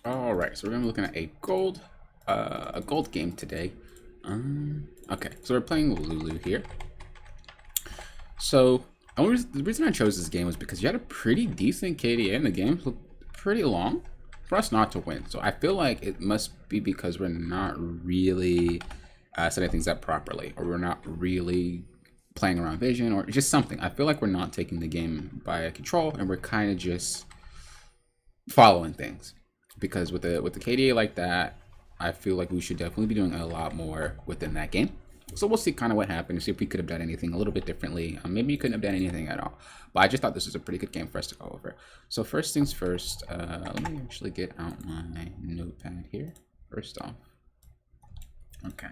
All right, so we're gonna be looking at a gold game today. Okay, so we're playing Lulu here. So the reason I chose this game was because you had a pretty decent KDA in the game, looked pretty long for us not to win. So I feel like it must be because we're not really setting things up properly, or we're not really playing around vision, or just something. I feel like we're not taking the game by control, and we're kind of just following things. Because with the KDA like that, I feel like we should definitely be doing a lot more within that game. So we'll see kind of what happened, see if we could have done anything a little bit differently. Maybe you couldn't have done anything at all. But I just thought this was a pretty good game for us to go over. So first things first, let me actually get out my notepad here. First off. Okay.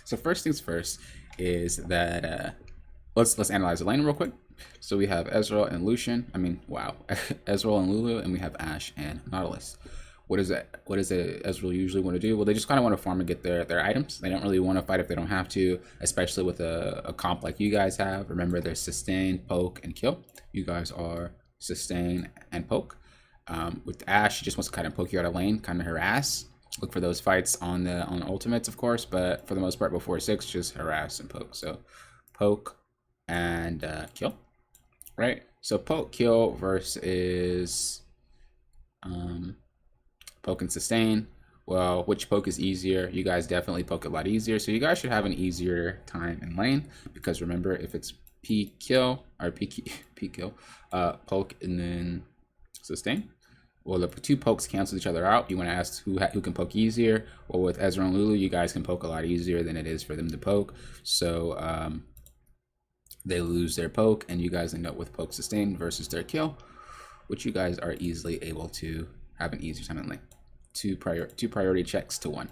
So first things first is that let's analyze the lane real quick. So we have Ezreal and Lucian. I mean, wow, Ezreal and Lulu, and we have Ashe and Nautilus. What is it? What does Ezreal usually want to do? Well, they just kind of want to farm and get their items. They don't really want to fight if they don't have to, especially with a comp like you guys have. Remember, there's sustain, poke, and kill. You guys are sustain and poke. With Ashe, she just wants to kind of poke you out of lane, kind of harass. Look for those fights on the ultimates, of course, but for the most part, before 6, just harass and poke. So poke and kill, right? So poke kill versus poke and sustain. Well, which poke is easier? You guys definitely poke a lot easier, so you guys should have an easier time in lane, because remember, if it's P kill or P kill, poke and then sustain. Well, the two pokes cancel each other out. You want to ask who can poke easier. Well, with Ezra and Lulu, you guys can poke a lot easier than it is for them to poke. So they lose their poke, and you guys end up with poke sustain versus their kill, which you guys are easily able to have an easier time in lane. Two priority checks to 1.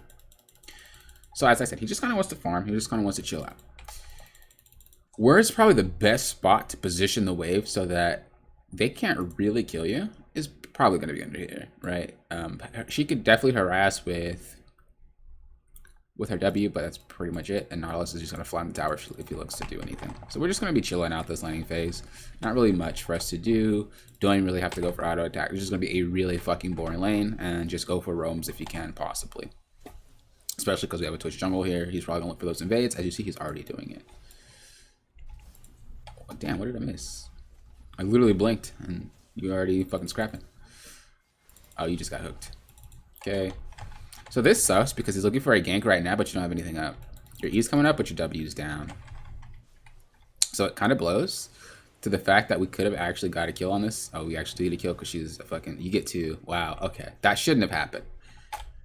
So as I said, he just kind of wants to farm. He just kind of wants to chill out. Where's probably the best spot to position the wave so that they can't really kill you is probably going to be under here, right? She could definitely harass with her W, but that's pretty much it. And Nautilus is just going to fly in the tower if he looks to do anything. So we're just going to be chilling out this laning phase. Not really much for us to do. Don't really have to go for auto attack. It's just going to be a really fucking boring lane, and just go for roams if you can, possibly. Especially because we have a Twitch jungle here. He's probably going to look for those invades. As you see, he's already doing it. Oh, damn, what did I miss? I literally blinked, and you already fucking scrapping. Oh, you just got hooked. Okay. So this sucks because he's looking for a gank right now, but you don't have anything up. Your E's coming up, but your W's down. So it kind of blows to the fact that we could have actually got a kill on this. Oh, we actually did a kill because she's a fucking... You get 2. Wow, okay. That shouldn't have happened.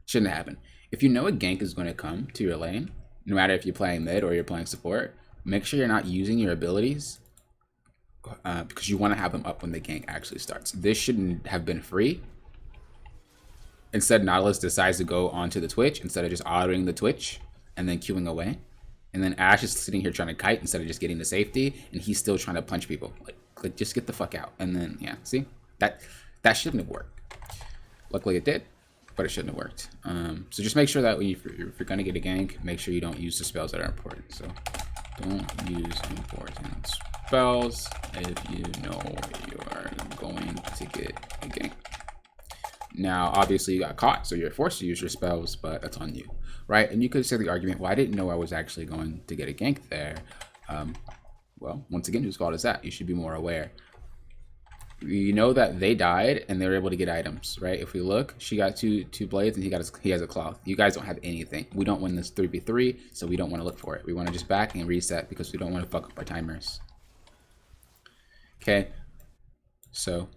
Shouldn't have happened. If you know a gank is going to come to your lane, no matter if you're playing mid or you're playing support, make sure you're not using your abilities because you want to have them up when the gank actually starts. This shouldn't have been free. Instead, Nautilus decides to go onto the Twitch instead of just autoing the Twitch and then queuing away. And then Ashe is sitting here trying to kite instead of just getting the safety, and he's still trying to punch people. Like just get the fuck out. And then, yeah, see? That shouldn't have worked. Luckily it did, but it shouldn't have worked. So just make sure that if you're going to get a gank, make sure you don't use the spells that are important. So don't use important spells if you know you are going to get a gank. Now, obviously, you got caught, so you're forced to use your spells, but that's on you, right? And you could say the argument, well, I didn't know I was actually going to get a gank there. Well, once again, whose fault is that? You should be more aware. You know that they died, and they were able to get items, right? If we look, she got two blades, and he has a cloth. You guys don't have anything. We don't win this 3v3, so we don't want to look for it. We want to just back and reset because we don't want to fuck up our timers. Okay, so...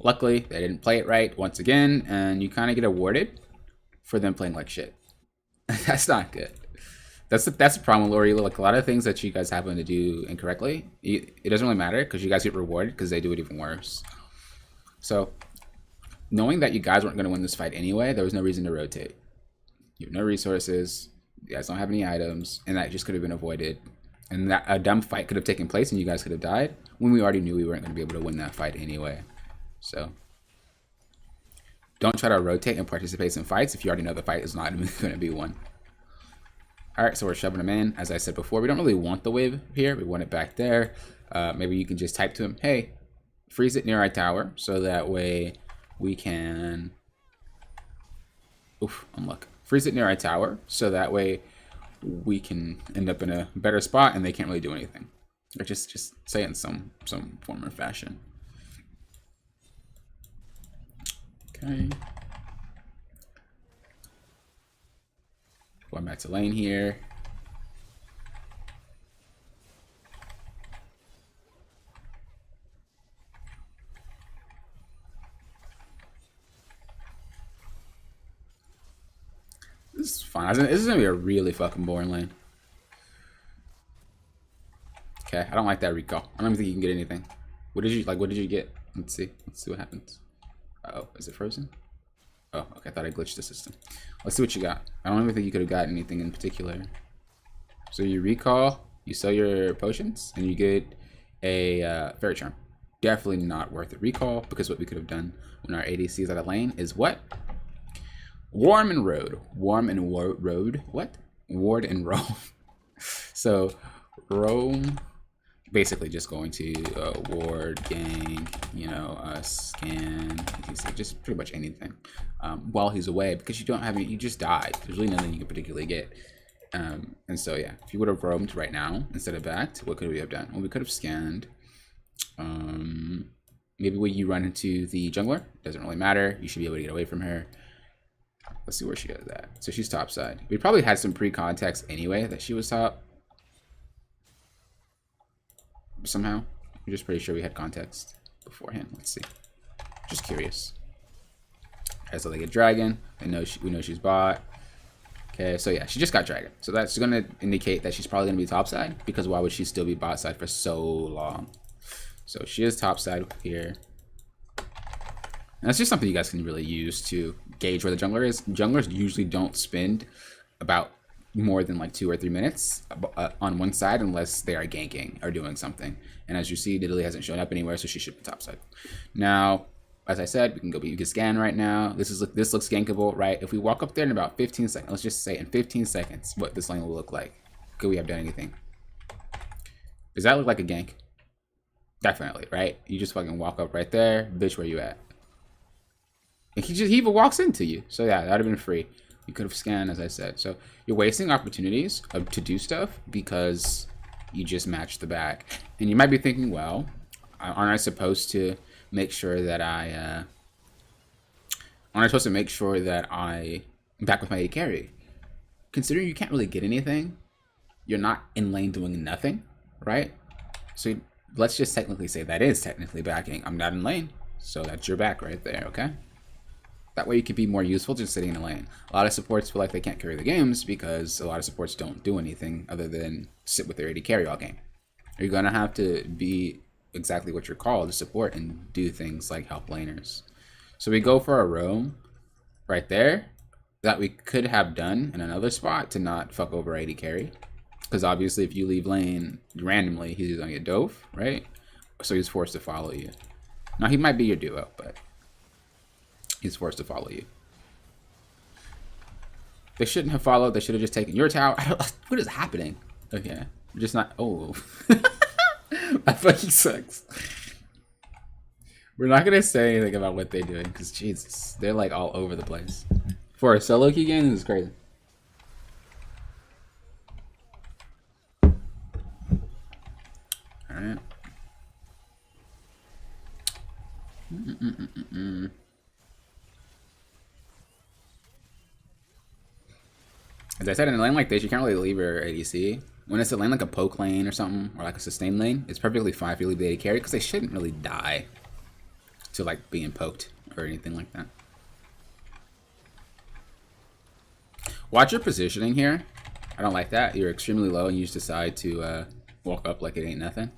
Luckily, they didn't play it right once again, and you kind of get awarded for them playing like shit. That's not good. That's the problem, Lori. Like a lot of things that you guys happen to do incorrectly, it doesn't really matter because you guys get rewarded because they do it even worse. So, knowing that you guys weren't going to win this fight anyway, there was no reason to rotate. You have no resources. You guys don't have any items, and that just could have been avoided. And that a dumb fight could have taken place, and you guys could have died when we already knew we weren't going to be able to win that fight anyway. So don't try to rotate and participate in fights if you already know the fight is not going to be won. All right, so we're shoving him in. As I said before, we don't really want the wave here. We want it back there. Maybe you can just type to him, hey, freeze it near our tower, so that way we can Oof, unluck. Freeze it near our tower, so that way we can end up in a better spot and they can't really do anything. Or just say it in some form or fashion. Okay. Going back to lane here. This is fine. This is gonna be a really fucking boring lane. Okay, I don't like that recall. I don't even think you can get anything. What did you get? Let's see what happens. Uh-oh, is it frozen? Oh, okay, I thought I glitched the system. Let's see what you got. I don't even think you could have got anything in particular. So you recall, you sell your potions, and you get a fairy charm. Definitely not worth the recall, because what we could have done when our ADC is out of lane is what? Warm and road. Warm and road. What? Ward and roam. So roam, basically just going to ward, gang, you know, scan, just pretty much anything while he's away, because you don't have any, you just died. There's really nothing you can particularly get. And so yeah, if you would have roamed right now instead of backed, what could we have done? Well, we could have scanned. Maybe when you run into the jungler, doesn't really matter. You should be able to get away from her. Let's see where she goes at. So she's top side. We probably had some pre-context anyway that she was top. Somehow. I'm just pretty sure we had context beforehand. Let's see. Just curious. Okay, so they get dragon. We know she's bot. Okay, so yeah, she just got dragon. So that's gonna indicate that she's probably gonna be top side, because why would she still be bot side for so long? So she is top side here. And that's just something you guys can really use to gauge where the jungler is. Junglers usually don't spend about more than like 2 or 3 minutes on one side unless they are ganking or doing something. And as you see, Nidalee hasn't shown up anywhere, so she should be top side. Now, as I said, we can scan right now. This looks gankable, right? If we walk up there in about 15 seconds, let's just say in 15 seconds what this lane will look like. Could we have done anything? Does that look like a gank? Definitely, right? You just fucking walk up right there, bitch, where you at? And he even walks into you. So yeah, that would have been free. You could have scanned, as I said. So you're wasting opportunities to do stuff because you just matched the back. And you might be thinking, well, aren't I supposed to make sure that I'm back with my AD carry? Considering you can't really get anything, you're not in lane doing nothing, right? So let's just technically say that is technically backing. I'm not in lane, so that's your back right there, okay? That way you can be more useful just sitting in a lane. A lot of supports feel like they can't carry the games because a lot of supports don't do anything other than sit with their AD carry all game. You're going to have to be exactly what you're called, a support, and do things like help laners. So we go for a roam right there that we could have done in another spot to not fuck over AD carry. Because obviously if you leave lane randomly, he's going to get dove, right? So he's forced to follow you. Now he might be your duo, but he's forced to follow you. They shouldn't have followed. They should have just taken your tower. What is happening? Okay. We're just not. Oh. That fucking sucks. We're not going to say anything about what they're doing because, Jesus, they're like all over the place. For a solo queue game, this is crazy. Alright. As I said, in a lane like this, you can't really leave your ADC. When it's a lane like a poke lane or something, or like a sustain lane, it's perfectly fine if you leave the AD carry because they shouldn't really die to like being poked or anything like that. Watch your positioning here. I don't like that. You're extremely low and you just decide to walk up like it ain't nothing.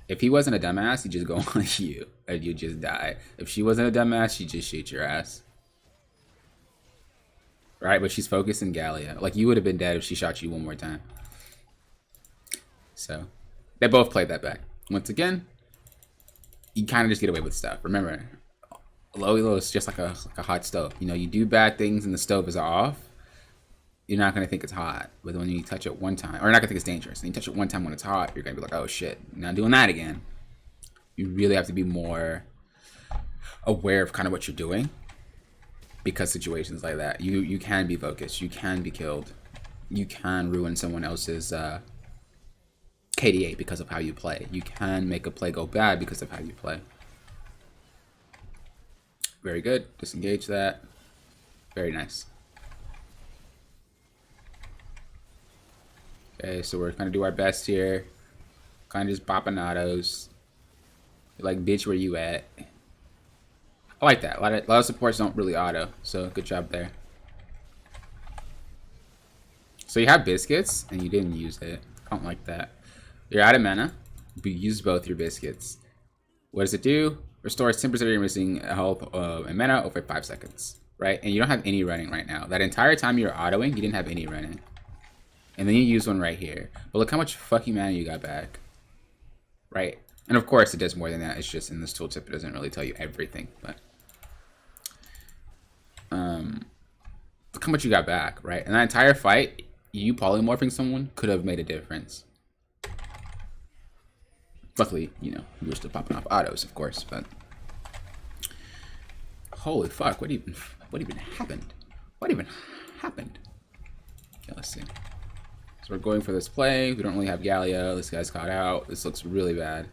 If he wasn't a dumbass, he'd just go on you and you just die. If she wasn't a dumbass, she'd just shoot your ass. Right, but she's focused in Gallia. Like, you would have been dead if she shot you one more time. So, they both played that back. Once again, you kind of just get away with stuff. Remember, low is just like a hot stove. You know, you do bad things and the stove is off, you're not going to think it's hot. But when you touch it one time, or you're not going to think it's dangerous. And you touch it one time when it's hot, you're going to be like, oh shit, not doing that again. You really have to be more aware of kind of what you're doing. because situations like that, you can be focused, you can be killed, you can ruin someone else's KDA because of how you play. You can make a play go bad because of how you play. Very good. Disengage that. Very nice. Okay, so we're gonna do our best here. Kind of just bopping autos. Like, bitch, where you at? I like that. A lot of supports don't really auto, so good job there. So you have biscuits and you didn't use it. I don't like that. You're out of mana, but you use both your biscuits. What does it do? Restores 10% of your missing health and mana over 5 seconds, right? And you don't have any running right now. That entire time you were autoing, you didn't have any running. And then you use one right here. But look how much fucking mana you got back, right? And of course, it does more than that. It's just in this tooltip, it doesn't really tell you everything, but look how much you got back, right? And that entire fight, you polymorphing someone could have made a difference. Luckily, you know, you were still popping off autos, of course, but holy fuck, what even happened? What even happened? Okay, let's see. So we're going for this play. We don't really have Gallia. This guy's caught out. This looks really bad.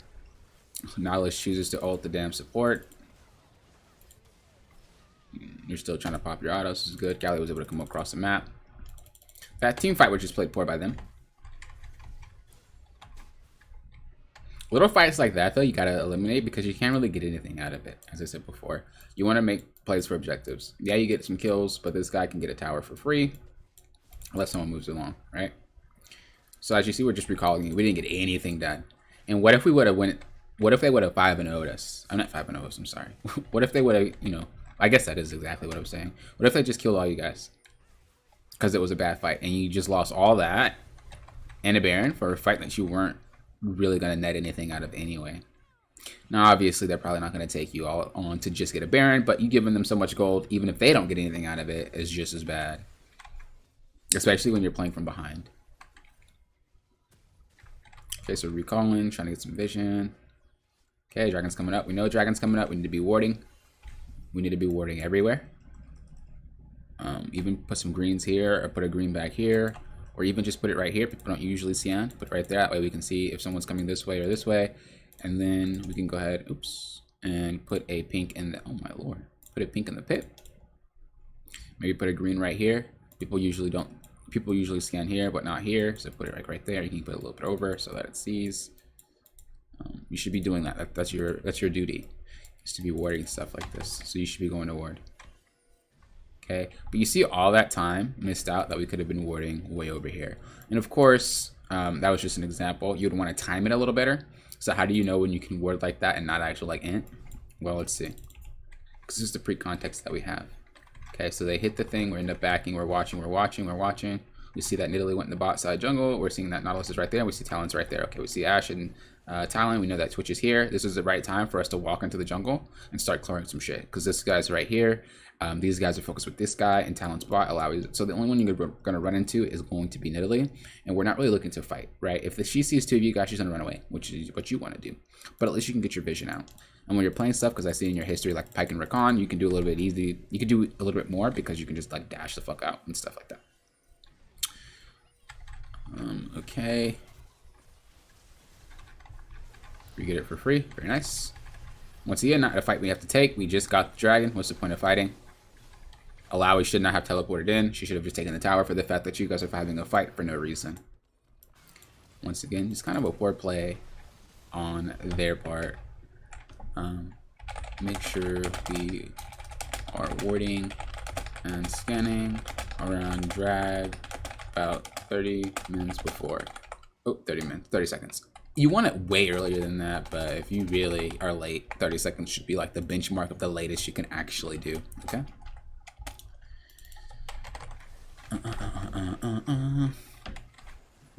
Nautilus chooses to ult the damn support. You're still trying to pop your autos. This is good. Gallia was able to come across the map. That team fight was just played poor by them. Little fights like that, though, you gotta eliminate because you can't really get anything out of it, as I said before. You want to make plays for objectives. Yeah, you get some kills, but this guy can get a tower for free unless someone moves along, right? So as you see, we're just recalling you. We didn't get anything done. And what if we would have went? What if they would have 5-0'd us? I'm not 5-0'd us, I'm sorry. What if they would have, you know, I guess that is exactly what I'm saying. What if they just killed all you guys? Because it was a bad fight and you just lost all that and a Baron for a fight that you weren't really going to net anything out of anyway. Now, obviously, they're probably not going to take you all on to just get a Baron, but you giving them so much gold, even if they don't get anything out of it, is just as bad. Especially when you're playing from behind. Okay, so recalling, trying to get some vision. Okay, dragon's coming up. We know dragon's coming up. We need to be warding. We need to be warding everywhere. Even put some greens here, or put a green back here. Or even just put it right here. People don't usually scan, but right there. That way we can see if someone's coming this way or this way. And then we can go ahead, oops, and put a pink in the, oh my lord. Put a pink in the pit. Maybe put a green right here. People usually scan here, but not here. So put it like right there. You can put it a little bit over so that it sees. You should be doing that. That's your duty, is to be warding stuff like this. So you should be going to ward. Okay, but you see all that time missed out that we could have been warding way over here. And of course, that was just an example. You'd want to time it a little better. So how do you know when you can ward like that and not actually like int? Well, let's see. Because this is the pre-context that we have. Okay, so they hit the thing, we end up backing, we're watching. We see that Nidalee went in the bot side jungle. We're seeing that Nautilus is right there. We see Talon's right there. Okay, we see Ashe and Talon. We know that Twitch is here. This is the right time for us to walk into the jungle and start clearing some shit. Because this guy's right here. These guys are focused with this guy and Talon's bot. So the only one you're going to run into is going to be Nidalee. And we're not really looking to fight, right? If she sees two of you guys, she's going to run away, which is what you want to do. But at least you can get your vision out. And when you're playing stuff, because I see in your history like Pike and Rakan, you can do a little bit easy. You can do a little bit more because you can just like dash the fuck out and stuff like that. Okay. We get it for free. Very nice. Once again, not a fight we have to take. We just got the dragon. What's the point of fighting? Alawi should not have teleported in. She should have just taken the tower for the fact that you guys are having a fight for no reason. Once again, just kind of a poor play on their part. Make sure we are warding and scanning around drag about 30 minutes before. Oh, 30 seconds. You want it way earlier than that, but if you really are late, 30 seconds should be like the benchmark of the latest you can actually do, okay?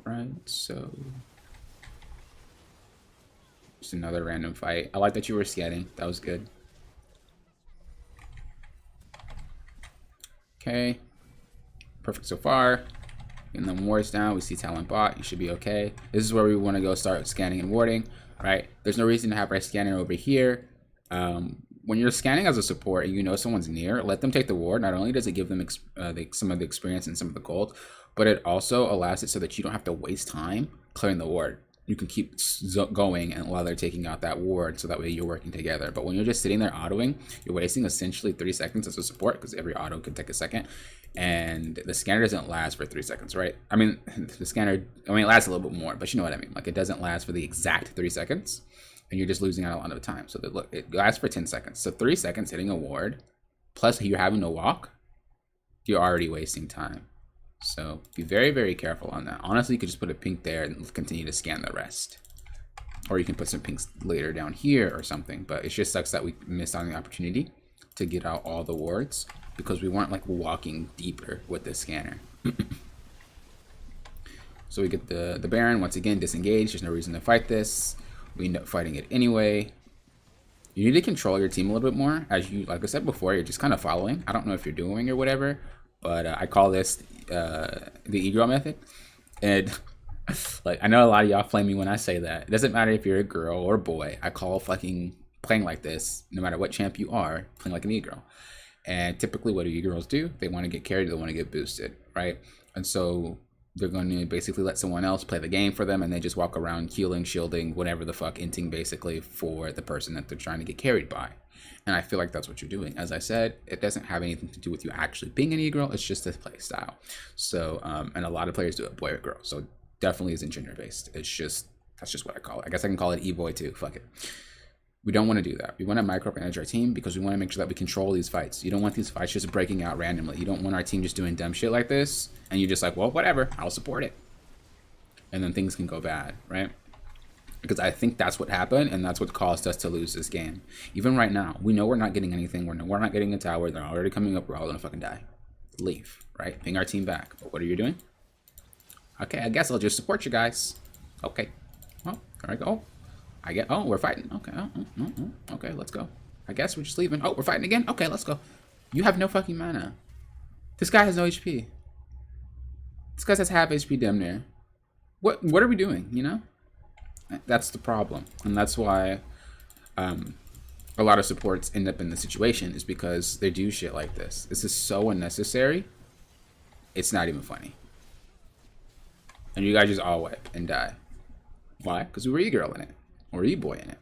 Right, so just another random fight. I like that you were scanning. That was good. Okay, perfect so far. Getting them wards down. We see Talon bot. You should be okay. This is where we want to go start scanning and warding, right? There's no reason to have our scanner over here. when you're scanning as a support and you know someone's near, let them take the ward. Not only does it give them some of the experience and some of the gold, but it also allows it so that you don't have to waste time clearing the ward. You can keep going and while they're taking out that ward, so that way you're working together. But when you're just sitting there autoing, you're wasting essentially 3 seconds as a support, because every auto can take a second, and the scanner doesn't last for 3 seconds, right? I mean, it lasts a little bit more, but you know what I mean. Like, it doesn't last for the exact 3 seconds, and you're just losing out a lot of time. So look, it lasts for 10 seconds. So 3 seconds hitting a ward, plus you're having to walk, you're already wasting time. So be very, very careful on that. Honestly, you could just put a pink there and continue to scan the rest. Or you can put some pinks later down here or something. But it just sucks that we missed on the opportunity to get out all the wards because we weren't like walking deeper with the scanner. So we get the Baron, once again, disengaged. There's no reason to fight this. We end up fighting it anyway. You need to control your team a little bit more. As you, like I said before, you're just kind of following. I don't know if you're doing or whatever, but I call this the e-girl method. And like, I know a lot of y'all flame me when I say that. It doesn't matter if you're a girl or a boy. I call fucking playing like this, no matter what champ you are, playing like an e-girl. And typically what do e-girls do? They want to get carried, they want to get boosted, right? And so they're going to basically let someone else play the game for them, and they just walk around healing, shielding, whatever the fuck, inting basically for the person that they're trying to get carried by. And I feel like that's what you're doing. As I said, it doesn't have anything to do with you actually being an e-girl. It's just a play style. So, and a lot of players do it boy or girl. So definitely isn't gender based. It's just, that's just what I call it. I guess I can call it e-boy too. Fuck it. We don't want to do that. We want to micromanage our team because we want to make sure that we control these fights. You don't want these fights just breaking out randomly. You don't want our team just doing dumb shit like this. And you're just like, well, whatever, I'll support it. And then things can go bad, right? Because I think that's what happened, and that's what caused us to lose this game. Even right now, we know we're not getting anything. We're not getting a tower. They're already coming up. We're all gonna fucking die. Leave, right? Ping our team back. But what are you doing? Okay, I guess I'll just support you guys. Okay. Well, all right, go. Oh, we're fighting. Okay. Okay, let's go. I guess we're just leaving. Oh, we're fighting again? Okay, let's go. You have no fucking mana. This guy has no HP. This guy has half HP damn near. What are we doing, you know? That's the problem. And that's why a lot of supports end up in the situation, is because they do shit like this. This is so unnecessary. It's not even funny. And you guys just all wipe and die. Why? Because we were e-girl in it. Or e-boy in it.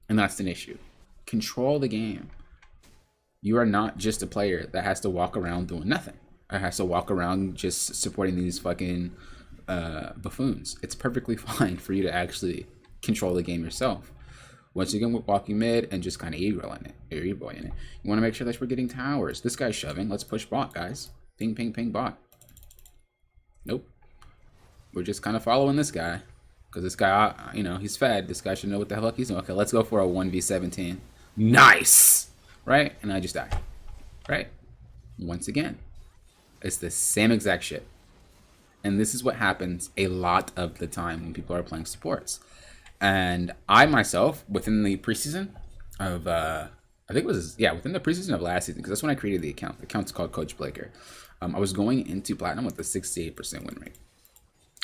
And that's an issue. Control the game. You are not just a player that has to walk around doing nothing. Or has to walk around just supporting these fucking buffoons. It's perfectly fine for you to actually control the game yourself. Once again, we're walking mid and just kind of e-girl in it. Or e-boy in it. You want to make sure that we're getting towers. This guy's shoving. Let's push bot, guys. Ping, ping, ping, bot. Nope. We're just kind of following this guy. Because this guy, you know, he's fed. This guy should know what the hell he's doing. Okay, let's go for a 1v17. Nice! Right? And I just died. Right? Once again. It's the same exact shit. And this is what happens a lot of the time when people are playing supports. And I myself, within the preseason of, I think it was, yeah, within the preseason of last season, because that's when I created the account. The account's called Coach Blaker. I was going into Platinum with a 68% win rate.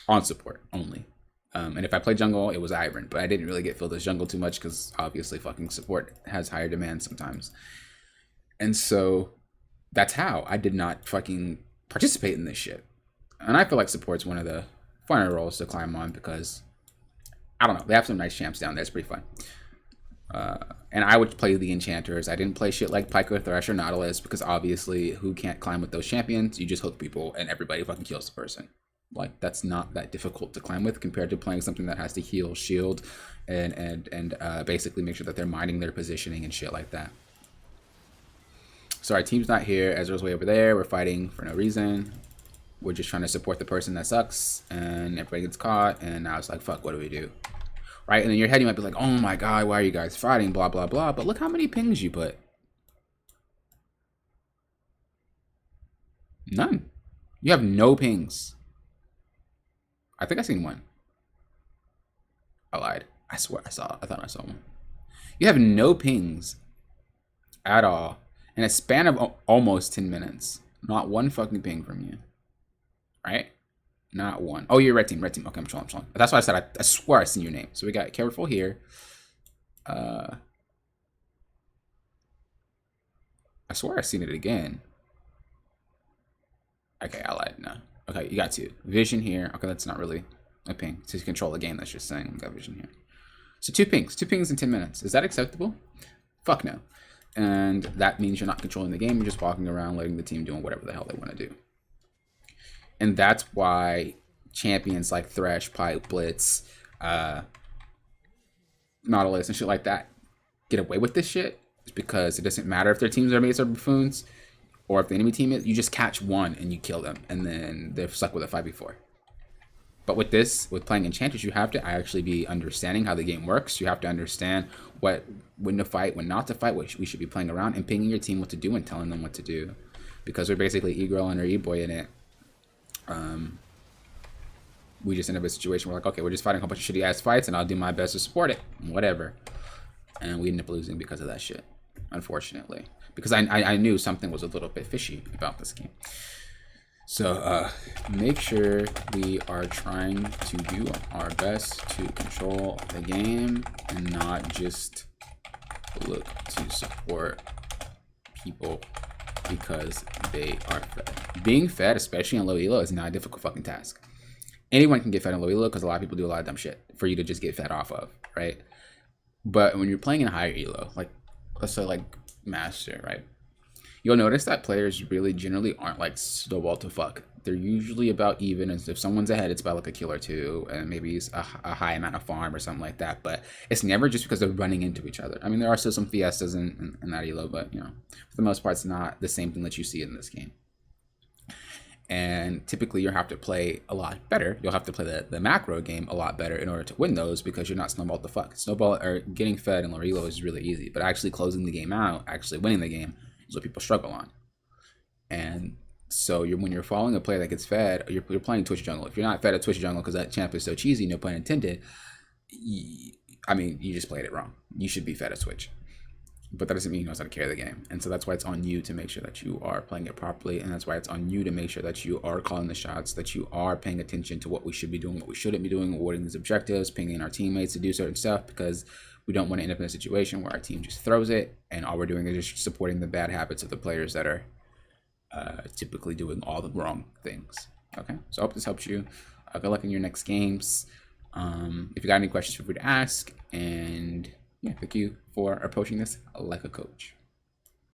On support only. And if I played jungle, it was Ivern, but I didn't really get filled as jungle too much because obviously fucking support has higher demand sometimes. And so that's how I did not fucking participate in this shit. And I feel like support's one of the funner roles to climb on because, I don't know, they have some nice champs down there. It's pretty fun. And I would play the enchanters. I didn't play shit like Pyke or Thresh or Nautilus because obviously who can't climb with those champions? You just hook people and everybody fucking kills the person. Like, that's not that difficult to climb with compared to playing something that has to heal, shield, and basically make sure that they're minding their positioning and shit like that. So our team's not here. Ezra's way over there. We're fighting for no reason. We're just trying to support the person that sucks, and everybody gets caught, and now it's like, fuck, what do we do? Right? And in your head, you might be like, oh my god, why are you guys fighting, blah, blah, blah. But look how many pings you put. None. You have no pings. I think I seen one. I lied. I swear I thought I saw one. You have no pings at all in a span of almost 10 minutes. Not one fucking ping from you. Right? Not one. Oh, you're red team. Okay, I'm trolling. That's why I said I swear I seen your name. So we got careful here. I swear I've seen it again. Okay, I lied. No. Okay, you got two. Vision here. Okay, that's not really a ping. To control the game, that's just saying we got vision here. So two pings. Two pings in 10 minutes. Is that acceptable? Fuck no. And that means you're not controlling the game. You're just walking around letting the team doing whatever the hell they want to do. And that's why champions like Thresh, Pipe, Blitz, Nautilus, and shit like that get away with this shit. It's because it doesn't matter if their teams are mates or buffoons, or if the enemy team is, you just catch one and you kill them, and then they're stuck with a 5v4. But with this, with playing Enchantress, you have to actually be understanding how the game works. You have to understand when to fight, when not to fight, what we should be playing around, and pinging your team what to do and telling them what to do. Because we're basically e-girl and or e-boy in it. We just end up in a situation where, like, okay, we're just fighting a whole bunch of shitty ass fights, and I'll do my best to support it, whatever. And we end up losing because of that shit, unfortunately. Because I knew something was a little bit fishy about this game. So make sure we are trying to do our best to control the game and not just look to support people because they are fed. Being fed, especially in low elo, is not a difficult fucking task. Anyone can get fed in low elo because a lot of people do a lot of dumb shit for you to just get fed off of, right? But when you're playing in higher elo, like let's say like master, right? You'll notice that players really generally aren't like snowball to fuck. They're usually about even, and if someone's ahead, it's by like a kill or two, and maybe it's a high amount of farm or something like that. But it's never just because they're running into each other. I mean, there are still some fiestas in that elo, but you know, for the most part, it's not the same thing that you see in this game. And typically, you'll have to play a lot better. You'll have to play the macro game a lot better in order to win those because you're not snowball to fuck. Snowball or getting fed in low elo is really easy, but actually closing the game out, actually winning the game, is what people struggle on. And so when you're following a player that gets fed, you're playing Twitch jungle. If you're not fed at Twitch jungle because that champ is so cheesy, no pun intended, I mean, you just played it wrong. You should be fed at Twitch. But that doesn't mean he knows how to carry the game. And so that's why it's on you to make sure that you are playing it properly. And that's why it's on you to make sure that you are calling the shots, that you are paying attention to what we should be doing, what we shouldn't be doing, awarding these objectives, pinging our teammates to do certain stuff, because we don't want to end up in a situation where our team just throws it and all we're doing is just supporting the bad habits of the players that are typically doing all the wrong things. Okay, so I hope this helps you. Good luck in your next games. If you got any questions, feel free to ask. And yeah, thank you for approaching this like a coach.